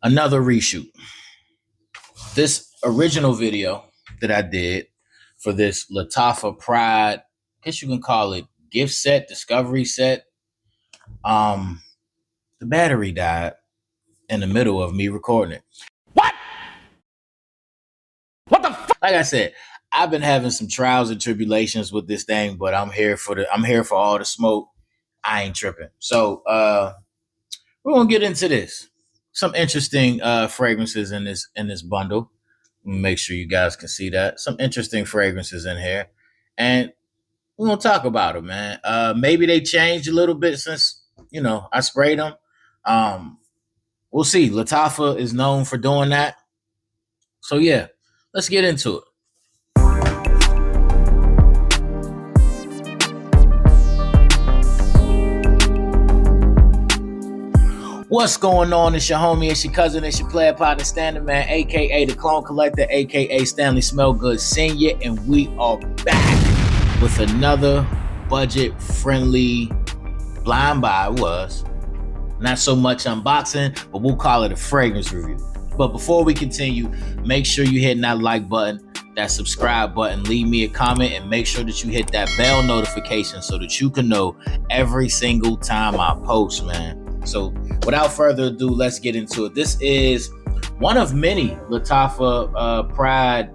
another reshoot. This original video that I did for this Lattafa Pride, I guess you can call it gift set, discovery set. The battery died in the middle of me recording it. What? What the fuck? Like I said, I've been having some trials and tribulations with this thing, but I'm here for all the smoke. I ain't tripping. So we're gonna get into this. Some interesting fragrances in this bundle. Make sure you guys can see that. Some interesting fragrances in here. And we're gonna talk about them, man. Maybe they changed a little bit since, I sprayed them. We'll see. Lattafa is known for doing that. So yeah, let's get into it. What's going on? It's your homie, it's your cousin, it's your player partner, Standard Man, aka the Clone Collector, aka Stanley Smell Good Senior, and we are back with another budget-friendly blind buy. Was not so much unboxing, but we'll call it a fragrance review. But before we continue, make sure you hit that like button, that subscribe button, leave me a comment, and make sure that you hit that bell notification so that you can know every single time I post, man. So without further ado, let's get into it. This is one of many Lattafa Pride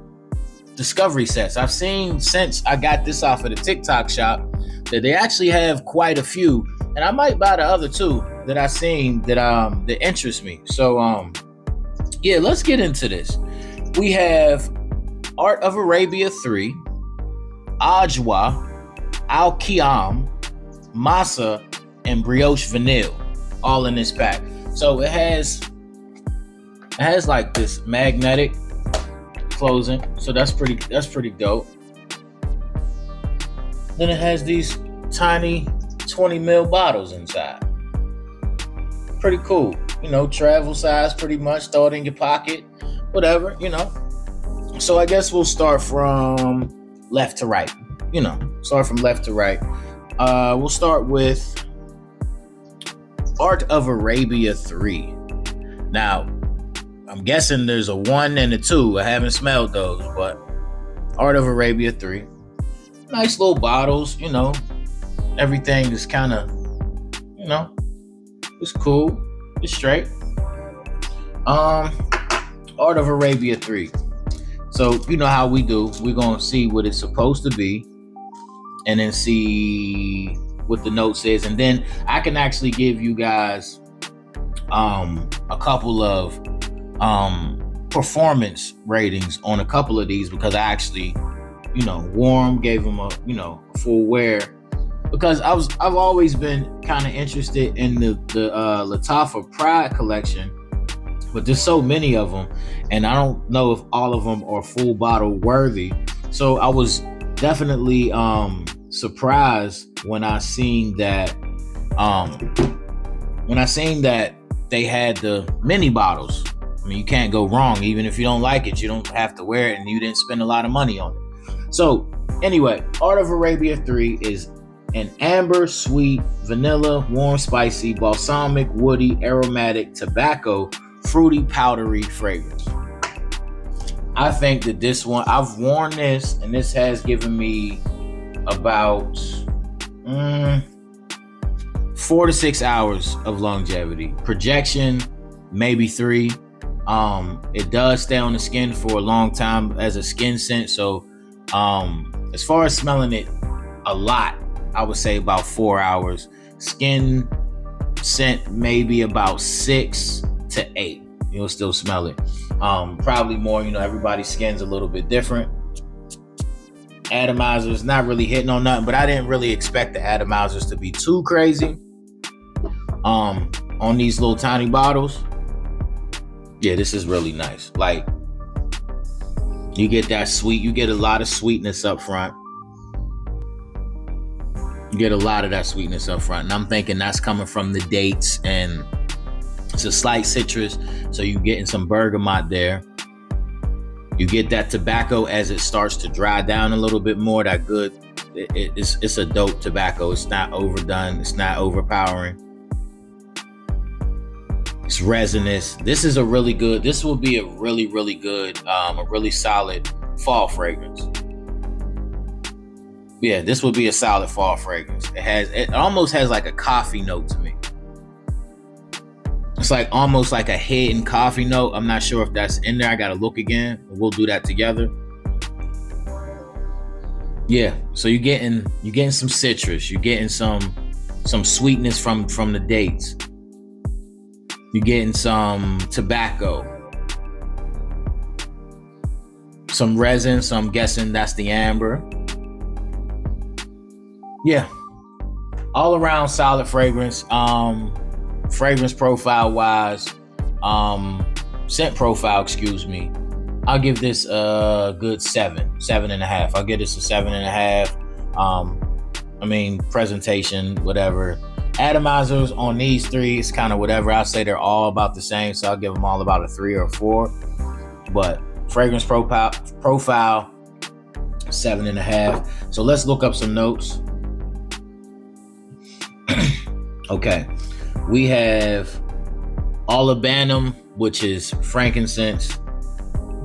discovery sets. I've seen since I got this off of the TikTok shop that they actually have quite a few, and I might buy the other two that I've seen that interest me. So yeah, let's get into this. We have Art of Arabia 3, Ajwaa, Qiam, Masa, and Brioche Vanille, all in this pack. So it has like this magnetic closing, so that's pretty dope. Then it has these tiny 20 ml bottles inside. Pretty cool, travel size, pretty much. Throw it in your pocket, whatever, So I guess we'll start from left to right. Start from left to right. We'll start with Art of Arabia 3. Now, I'm guessing there's a 1 and a 2. I haven't smelled those, but Art of Arabia 3. Nice little bottles, Everything is kind of, it's cool. It's straight. Art of Arabia 3. So, you know how we do. We're going to see what it's supposed to be and then see what the note says, and then I can actually give you guys a couple of performance ratings on a couple of these, because I actually wore them, gave them a full wear, because I've always been kind of interested in the Lattafa Pride collection, but there's so many of them and I don't know if all of them are full bottle worthy. So I was definitely surprised when I seen that they had the mini bottles. I mean, you can't go wrong. Even if you don't like it, you don't have to wear it, and you didn't spend a lot of money on it. So anyway, Art of Arabia 3 is an amber, sweet, vanilla, warm, spicy, balsamic, woody, aromatic, tobacco, fruity, powdery fragrance. I think that this one, I've worn this, and this has given me about 4 to 6 hours of longevity. Projection, maybe 3. It does stay on the skin for a long time as a skin scent. So as far as smelling it a lot, I would say about 4 hours. Skin scent, maybe about 6 to 8. You'll still smell it. Probably more, everybody's skin's a little bit different. Atomizers, not really hitting on nothing, but I didn't really expect the atomizers to be too crazy on these little tiny bottles. Yeah, this is really nice. Like, you get that sweet, you get a lot of sweetness up front. You get a lot of that sweetness up front, and I'm thinking that's coming from the dates, and it's a slight citrus, so you're getting some bergamot there. You get that tobacco as it starts to dry down a little bit more. That good, it's a dope tobacco. It's not overdone. It's not overpowering. It's resinous. This is a really good, this will be a really, really good, a really solid fall fragrance. Yeah, this would be a solid fall fragrance. It almost has like a coffee note to me. It's like almost like a hidden coffee note. I'm not sure if that's in there. I gotta look again. We'll do that together. Yeah, so you're getting some citrus. You're getting some sweetness from the dates. You're getting some tobacco, some resin. So I'm guessing that's the amber. Yeah, all around solid fragrance. Fragrance profile wise, scent profile, excuse me. I'll give this a good 7.5. I'll give this a 7.5. I mean, presentation, whatever. Atomizers on these three is kind of whatever. I'll say they're all about the same, so I'll give them all about a 3 or a 4. But fragrance profile 7.5. So let's look up some notes. Okay, we have olibanum, which is frankincense,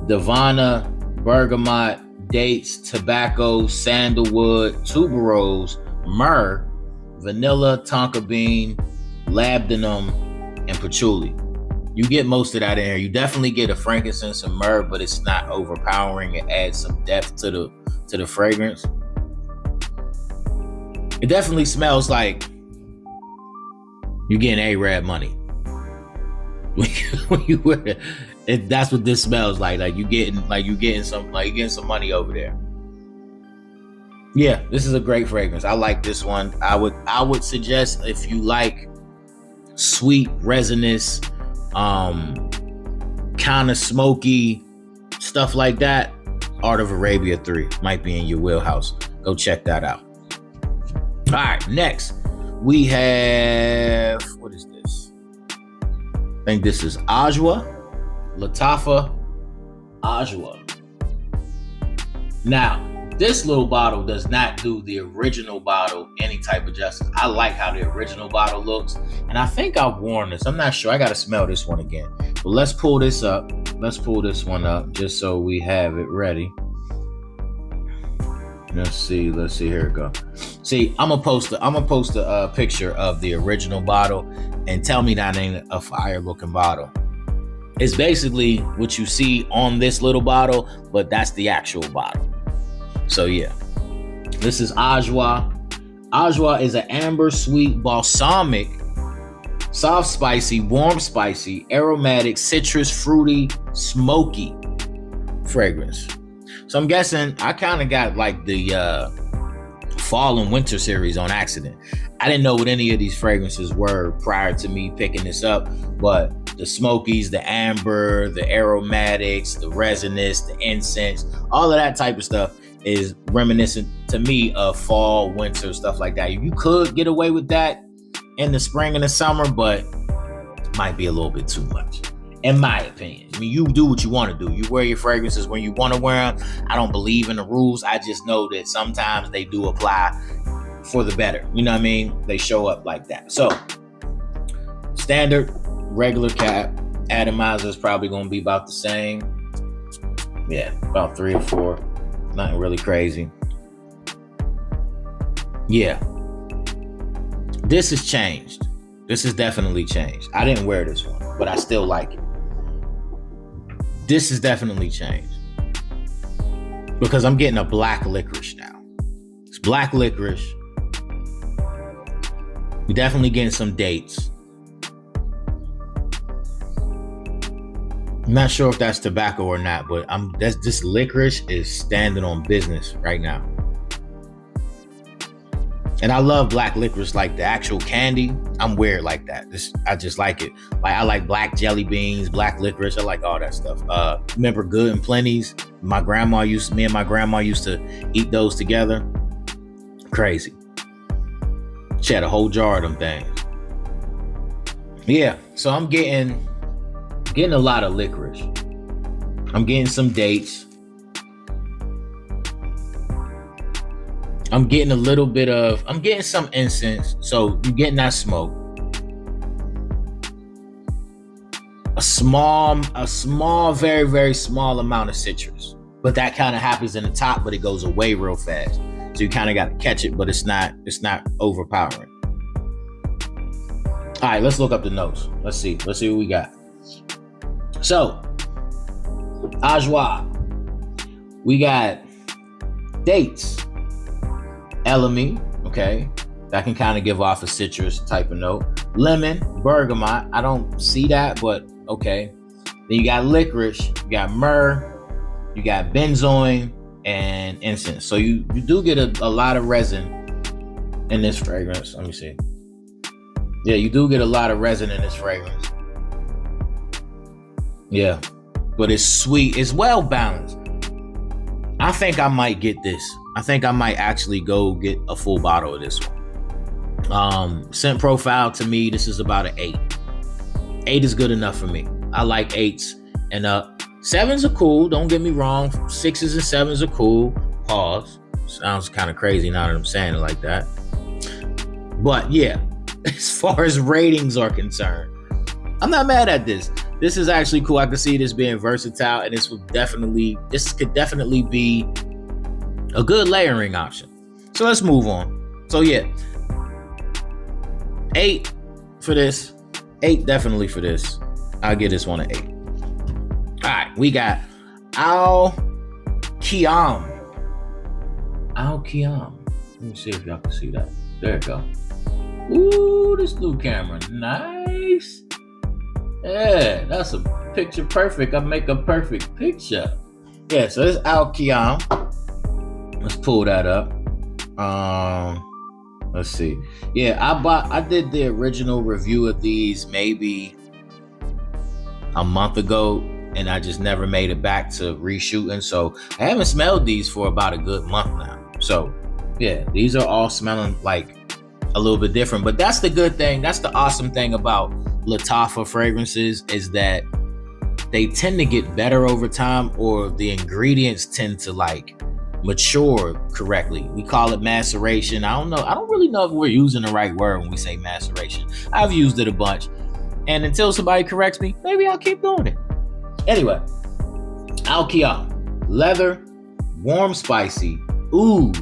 Divana, bergamot, dates, tobacco, sandalwood, tuberose, myrrh, vanilla, tonka bean, labdanum, and patchouli. You get most of that in here. You definitely get a frankincense and myrrh, but it's not overpowering. It adds some depth to the fragrance. It definitely smells like you're getting Arab money. When you wear it, that's what this smells like. Like you're getting some money over there. Yeah, this is a great fragrance. I like this one. I would suggest if you like sweet, resinous, kind of smoky stuff like that, Art of Arabia 3 might be in your wheelhouse. Go check that out. All right, next we have, what is this? I think this is Ajwaa, Lattafa Ajwaa. Now, this little bottle does not do the original bottle any type of justice. I like how the original bottle looks, and I think I've worn this. I'm not sure. I got to smell this one again. But let's pull this up. Let's pull this one up just so we have it ready. Let's see. Here it go. See, I'm gonna post a picture of the original bottle and tell me that ain't a fire looking bottle. It's basically what you see on this little bottle, but that's the actual bottle. So yeah, this is Ajwaa. Ajwaa is an amber, sweet, balsamic, soft, spicy, warm, spicy, aromatic, citrus, fruity, smoky fragrance. So I'm guessing I kind of got like the fall and winter series on accident. I didn't know what any of these fragrances were prior to me picking this up, but the smokies, the amber, the aromatics, the resinous, the incense, all of that type of stuff is reminiscent to me of fall, winter, stuff like that. You could get away with that in the spring and the summer, but might be a little bit too much, in my opinion. I mean, you do what you want to do. You wear your fragrances when you want to wear them. I don't believe in the rules. I just know that sometimes they do apply for the better. You know what I mean? They show up like that. So, standard, regular cap, atomizer is probably going to be about the same. Yeah, about 3 or 4. Nothing really crazy. Yeah. This has changed. This has definitely changed. I didn't wear this one, but I still like it. This has definitely changed because I'm getting a black licorice now. It's black licorice. We're definitely getting some dates. I'm not sure if that's tobacco or not, but this licorice is standing on business right now. And I love black licorice, like the actual candy. I'm weird like that. I just like it. Like I like black jelly beans, black licorice. I like all that stuff. Remember Good and Plenty's? Me and my grandma used to eat those together. Crazy. She had a whole jar of them things. Yeah, so I'm getting a lot of licorice. I'm getting some dates. I'm getting some incense. So you're getting that smoke. small, very, very small amount of citrus. But that kind of happens in the top, but it goes away real fast. So you kind of got to catch it, but it's not overpowering. All right, let's look up the notes. Let's see what we got. So, Ajwaa. We got dates. Elemi, okay? That can kind of give off a citrus type of note. Lemon, bergamot. I don't see that, but okay. Then you got licorice, you got myrrh, you got benzoin, and incense. So you do get a lot of resin in this fragrance. Let me see. Yeah, you do get a lot of resin in this fragrance. Yeah, but it's sweet. It's well balanced. I think I might get this. I think I might actually go get a full bottle of this one. Scent profile, to me, this is about an 8. 8 is good enough for me. I like 8s and up. 7s are cool, don't get me wrong. 6s and 7s are cool. Pause. Sounds kind of crazy now that I'm saying it like that. But yeah, as far as ratings are concerned, I'm not mad at this. This is actually cool. I can see this being versatile, and this could definitely be a good layering option. So let's move on. So yeah, 8 for this. 8 definitely for this. I'll give this one an 8. All right, we got Qiam. Qiam. Let me see if y'all can see that. There it go. Ooh, this new camera, nice. Yeah, that's a picture perfect. I make a perfect picture. Yeah, so this is Qiam. Let's pull that up. Let's see. Yeah, I did the original review of these maybe a month ago, and I just never made it back to reshooting. So I haven't smelled these for about a good month now. So yeah, these are all smelling like a little bit different, but that's the good thing. That's the awesome thing about Lattafa fragrances, is that they tend to get better over time, or the ingredients tend to like mature correctly. We call it maceration. I don't really know if we're using the right word when we say maceration. I've used it a bunch, and until somebody corrects me, maybe I'll keep doing it. Anyway, Qiam. Leather, warm spicy, oud,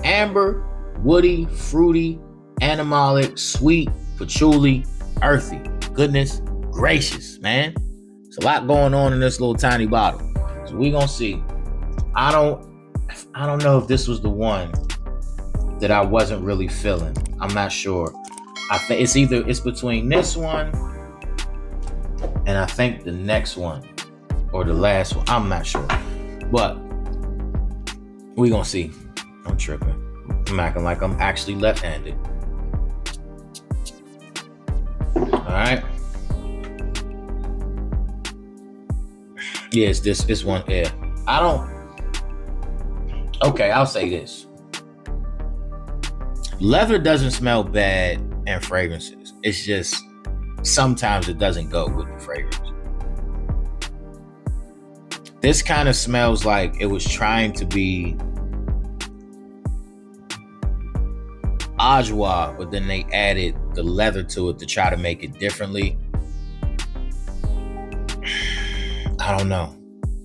amber, woody, fruity, animalic, sweet, patchouli, earthy. Goodness gracious, man. There's a lot going on in this little tiny bottle. So we're gonna see. I don't know if this was the one that I wasn't really feeling. I'm not sure. I think it's between this one and I think the next one or the last one. I'm not sure. But we're gonna see. I'm tripping. I'm acting like I'm actually left-handed. All right. Yeah, it's one. Yeah. Okay, I'll say this. Leather doesn't smell bad in fragrances. It's just sometimes it doesn't go with the fragrance. This kind of smells like it was trying to be Ajwaa, but then they added the leather to it to try to make it differently. I don't know.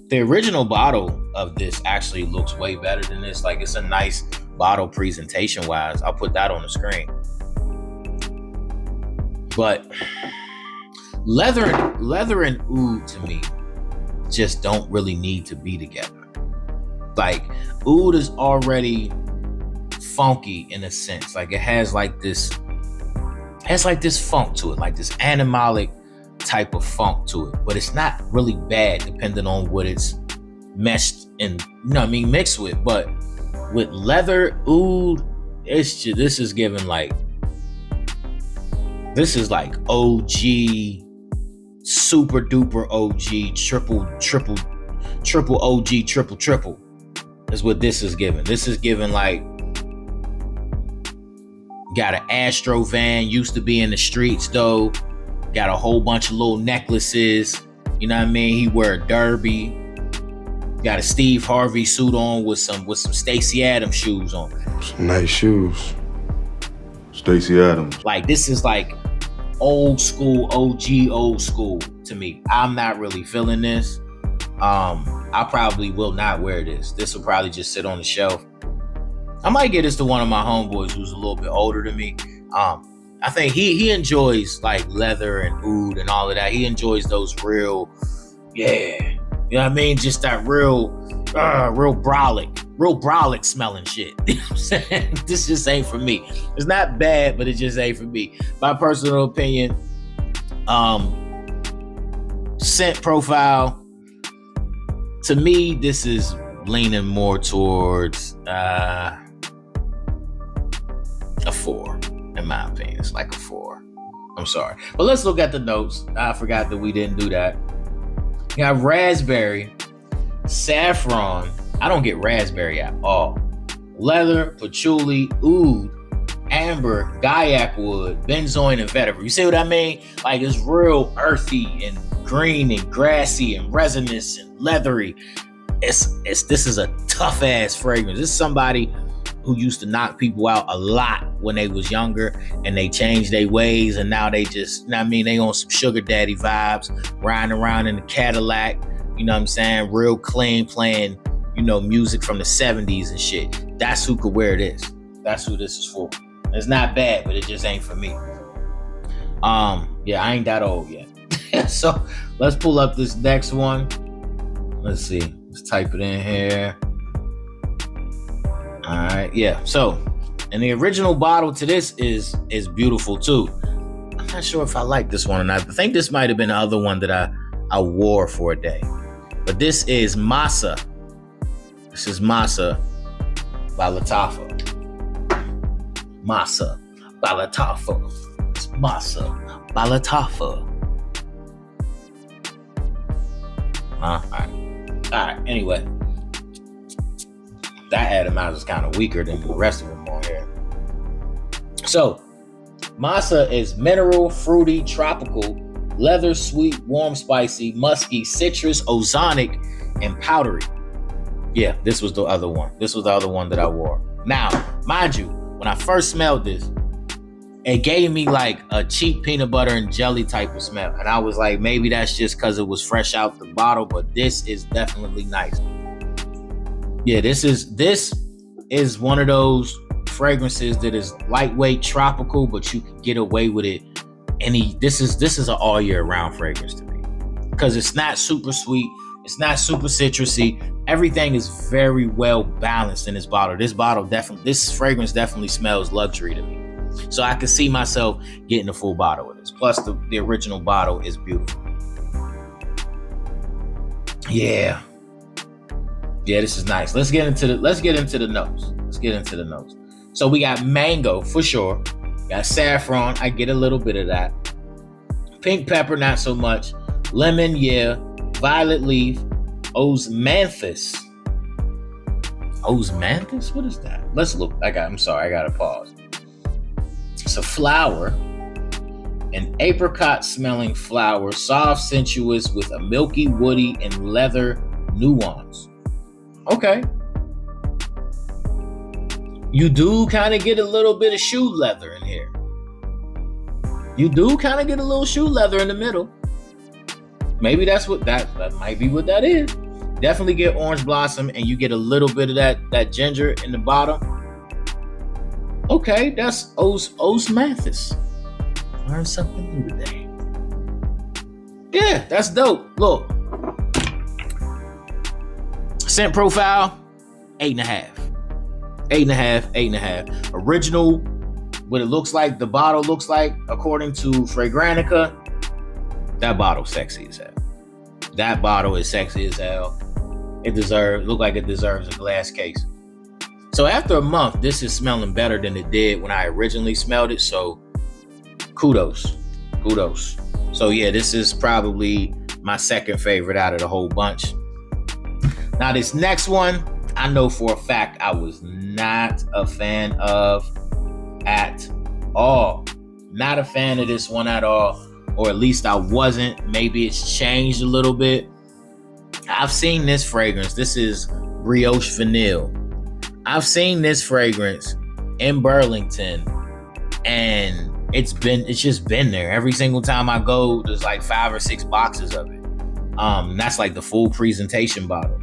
The original bottle of this actually looks way better than this. Like, it's a nice bottle presentation wise. I'll put that on the screen. But leather and oud to me just don't really need to be together. Like, oud is already funky in a sense. Like, it has like this funk to it, like this animalic type of funk to it, but it's not really bad depending on what it's meshed and mixed with. But with leather, oud, this is giving like, this is like OG, super duper OG, triple OG, triple is what this is giving. This is giving like, got an Astro van, used to be in the streets though. Got a whole bunch of little necklaces. You know what I mean? He wear a derby. Got a Steve Harvey suit on with some Stacey Adams shoes on. Some nice shoes. Stacey Adams. Like, this is like old school, OG old school. to me. I'm not really feeling this. I probably will not wear this. This will probably just sit on the shelf. I might get this to one of my homeboys who's a little bit older than me. I think he enjoys like leather and oud and all of that. He enjoys those real, you know what I mean? Just that real brolic smelling shit. You know what I'm saying? This just ain't for me. It's not bad, but it just ain't for me. My personal opinion, scent profile, to me, this is leaning more towards a 4, in my opinion. It's like a 4. I'm sorry. But let's look at the notes. I forgot that we didn't do that. You got raspberry, saffron. I don't get raspberry at all. Leather, patchouli, oud, amber, guaiac wood, benzoin, and vetiver. You see what I mean? Like, it's real earthy and green and grassy and resinous and leathery. This is a tough ass fragrance. This is somebody who used to knock people out a lot when they was younger, and they changed their ways, and now they just, you know what I mean, they on some sugar daddy vibes, riding around in the Cadillac, you know what I'm saying, real clean, playing, you know, music from the 70s and shit. That's who could wear this. That's who this is for. It's not bad, but it just ain't for me. I ain't that old yet. So let's pull up this next one. Let's see. Let's type it in here. All right, so, and the original bottle to this is beautiful too. I'm not sure if I like this one or not. I think this might have been the other one that I wore for a day. But this is Masa. This is Masa by Lattafa. Masa by Lattafa. It's Masa by Lattafa. All right, anyway. That atomized is kind of weaker than the rest of them on here. So, Masa is mineral, fruity, tropical, leather, sweet, warm, spicy, musky, citrus, ozonic, and powdery. Yeah, this was the other one. This was the other one that I wore. Now, mind you, when I first smelled this, it gave me like a cheap peanut butter and jelly type of smell. And I was like, maybe that's just because it was fresh out the bottle, but this is definitely nice. Yeah, this is one of those fragrances that is lightweight, tropical, but you can get away with it. This is an all year round fragrance to me, because it's not super sweet, it's not super citrusy. Everything is very well balanced in this bottle. This fragrance definitely smells luxury to me. So I can see myself getting a full bottle of this. Plus the original bottle is beautiful. Yeah, this is nice. Let's get into the notes. So we got mango for sure. Got saffron. I get a little bit of that. Pink pepper, not so much. Lemon, yeah. Violet leaf. Osmanthus. Osmanthus? What is that? Let's look. I gotta pause. It's a flower. An apricot smelling flower. Soft, sensuous, with a milky, woody, and leather nuance. Okay. You do kind of get a little bit of shoe leather in here. You do kind of get a little shoe leather in the middle. Maybe that's what that might be what that is. Definitely get orange blossom, and you get a little bit of that ginger in the bottom. Okay, that's Osmanthus. Learn something new today. Yeah, that's dope. Look. Scent profile, 8.5. 8.5. Original, what it looks like, the bottle looks like, according to Fragrantica, that bottle's sexy as hell. That bottle is sexy as hell. It look like it deserves a glass case. So after a month, this is smelling better than it did when I originally smelled it. So kudos. So yeah, this is probably my second favorite out of the whole bunch. Now this next one, I know for a fact I was not a fan of at all. Not a fan of this one at all. Or at least I wasn't. Maybe it's changed a little bit. I've seen this fragrance. This is Brioche Vanille. I've seen this fragrance in Burlington, and it's just been there. Every single time I go, there's like 5 or 6 boxes of it. That's like the full presentation bottle.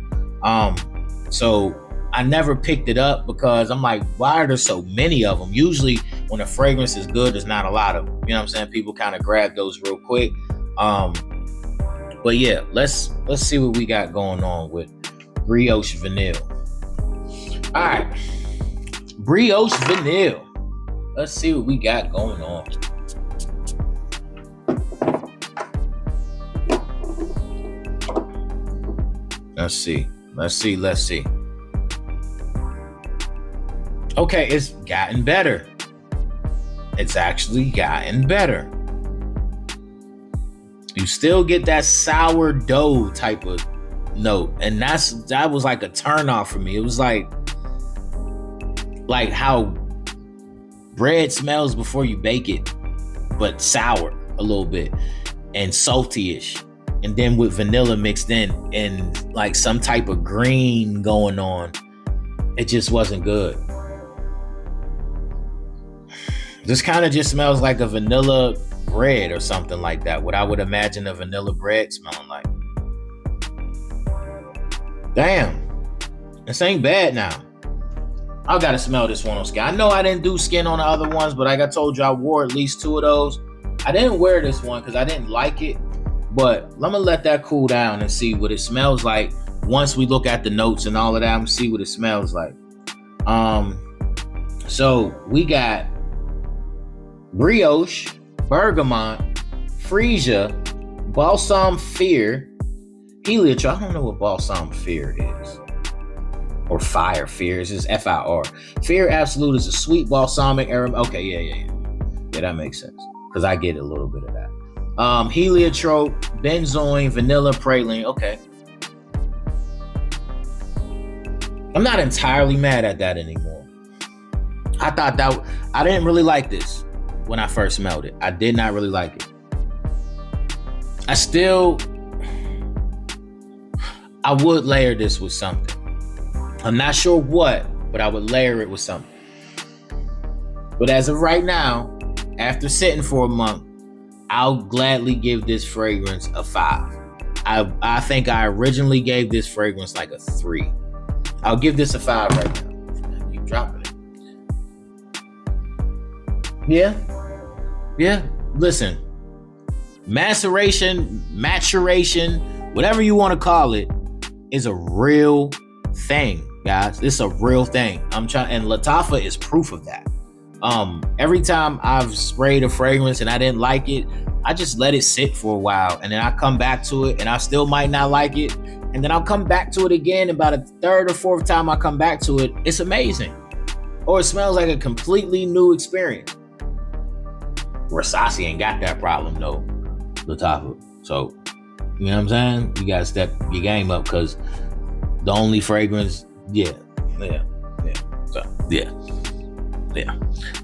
So I never picked it up because I'm like, why are there so many of them? Usually when a fragrance is good, there's not a lot of them. You know what I'm saying? People kind of grab those real quick. But yeah, let's see what we got going on with Brioche Vanille. All right, Brioche Vanille. Let's see what we got going on. Let's see. Okay, it's gotten better. It's actually gotten better. You still get that sourdough type of note, and that was like a turn off for me. It was like how bread smells before you bake it, but sour a little bit and salty-ish. And then with vanilla mixed in and like some type of green going on, it just wasn't good. This kind of just smells like a vanilla bread or something like that. What I would imagine a vanilla bread smelling like. Damn, this ain't bad now. I gotta smell this one on skin. I know I didn't do skin on the other ones, but like I told you, I wore at least 2 of those. I didn't wear this one because I didn't like it, but I'm gonna let that cool down and see what it smells like once we look at the notes and all of that. I'm gonna see what it smells like. So we got Brioche, Bergamot, Freesia, Balsam Fear, Heliotrope. I don't know what Balsam Fear is. Or Fire Fear. It's just F-I-R. Fear Absolute is a sweet balsamic aroma. Okay, yeah, that makes sense. Because I get a little bit of that. Heliotrope, benzoin, vanilla, praline. Okay. I'm not entirely mad at that anymore. I thought that I didn't really like this when I first smelled it. I did not really like it. I would layer this with something. I'm not sure what, but I would layer it with something. But as of right now, after sitting for a month, I'll gladly give this fragrance a 5. I think I originally gave this fragrance like a 3. I'll give this a 5 right now. Keep dropping it. Yeah. Listen, maturation, whatever you want to call it, is a real thing, guys. It's a real thing. And Lattafa is proof of that. Every time I've sprayed a fragrance and I didn't like it, I just let it sit for a while, and then I come back to it and I still might not like it, and then I'll come back to it again. About a 3rd or 4th time I come back to it, it's amazing. Or it smells like a completely new experience. Rasasi ain't got that problem though, Lattafa. So, you know what I'm saying? You gotta step your game up, because the only fragrance, yeah.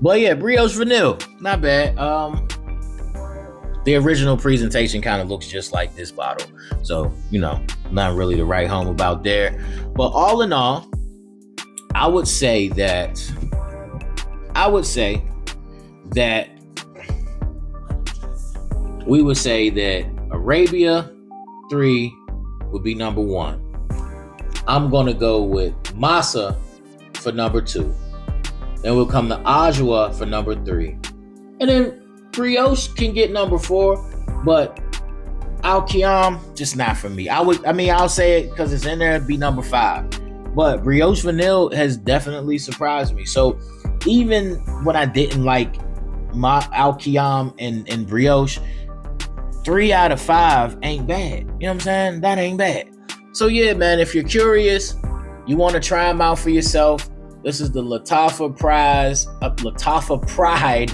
But yeah, Brioche Vanille, not bad. The original presentation kind of looks just like this bottle. So, not really to write home about there. But all in all, I would say that we would say that Arabia 3 would be number 1. I'm going to go with Masa for number 2. Then we'll come to Ajwaa for number 3. And then Brioche can get number 4, but Qiam, just not for me. I'll say it because it's in there, it'd be number 5. But Brioche Vanille has definitely surprised me. So even when I didn't like my Qiam and Brioche, 3 out of 5 ain't bad. You know what I'm saying? That ain't bad. So yeah, man, if you're curious, you want to try them out for yourself, this is the Lattafa Pride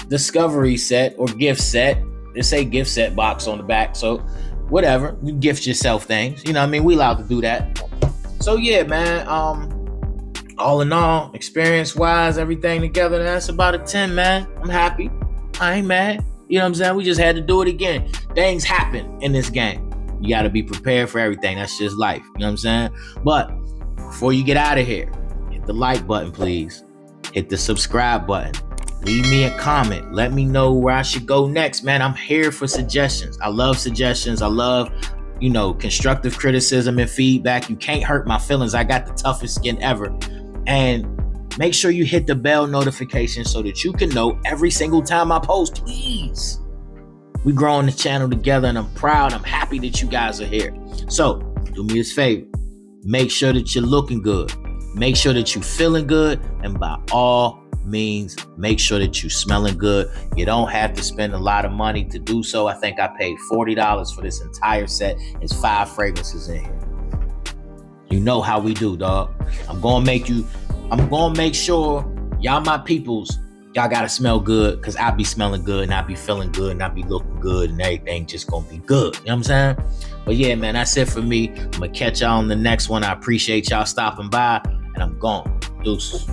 Discovery Set or Gift Set. They say Gift Set box on the back, so whatever. You gift yourself things. You know what I mean? We allowed to do that. So yeah, man, all in all, experience-wise, everything together, that's about a 10, man. I'm happy. I ain't mad. You know what I'm saying? We just had to do it again. Things happen in this game. You got to be prepared for everything. That's just life. You know what I'm saying? But before you get out of here, hit the like button, please. Hit the subscribe button. leave me a comment. Let me know where I should go next, man. I'm here for suggestions. I love suggestions. I love, constructive criticism and feedback. You can't hurt my feelings. I got the toughest skin ever. And make sure you hit the bell notification so that you can know every single time I post, please. We growing the channel together, and I'm proud. I'm happy that you guys are here. So do me this favor. Make sure that you're looking good. Make sure that you're feeling good. And by all means, make sure that you're smelling good. You don't have to spend a lot of money to do so. I think I paid $40 for this entire set. There's 5 fragrances in here. You know how we do, dog. I'm gonna make sure y'all my peoples, y'all gotta smell good, because I be smelling good and I be feeling good and I be looking good and everything just gonna be good. You know what I'm saying? But yeah, man, that's it for me. I'm gonna catch y'all on the next one. I appreciate y'all stopping by, and I'm gone. Deuces.